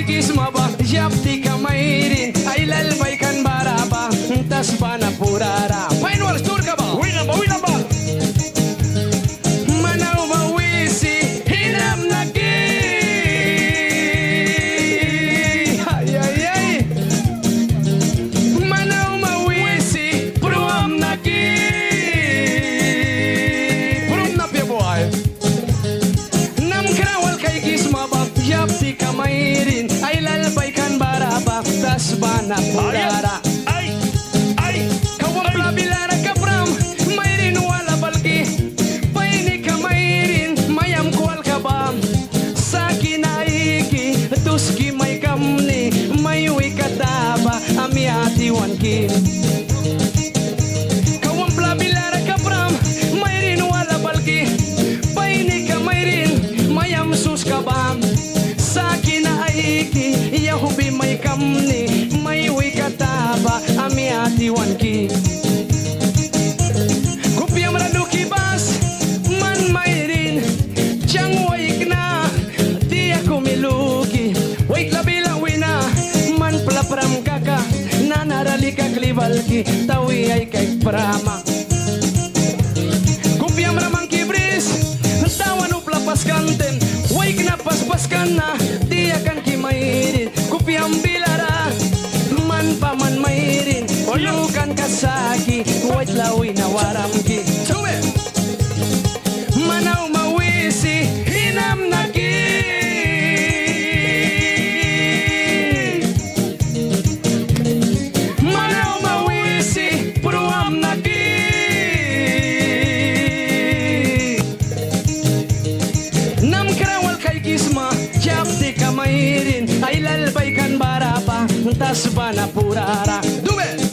kisma ba, yapti kamairin, ay lalbay kan baraba, tas bana purara. Painwar, stur ka ba? Win na ba? Manaw mawisi, inamnaki. Ay, ay, ay. Manaw mawisi, pruamnaki. Prum na piya buhay. Nam krawal kay kisma ba, yapti kamairin, ay lalbay kan baraba, tas bana purara. Ay! Kawang plabilara ka pram, mayrin wala balki. Paini ka mayrin, mayam kual ka ba? Sa kinaiki, tuski may kamni, mayuwi ka taba, ami atiwan ki. Kawang plabilara ka pram, mayrin wala balki. Paini ka mayrin, mayam sus ka ba? Sa kinaiki, yahubi may kamni, mayuwi ka taba, ami atiwan ki. Kupiyam raduki bas, man mayrin, tiyang waik na, di ako milugi. Waik labila wina, man plapram kaka, nanarali ka klibalki, tawi ay kay prama. Kupiyam ramang kibris, tawan uplapas kanten, waik na paspaskan na, di akan kimayrin. Kupiyam bilara, man pa man mayrin, ulukan kasaki, wait lawi na waram ki. Manaw mawisi, inamnaki. Manaw mawisi, pruamnaki. Nam karawal kay kisma, yapti ka mayrin, ay lalbay kan barapa, tas bana purara. Dube!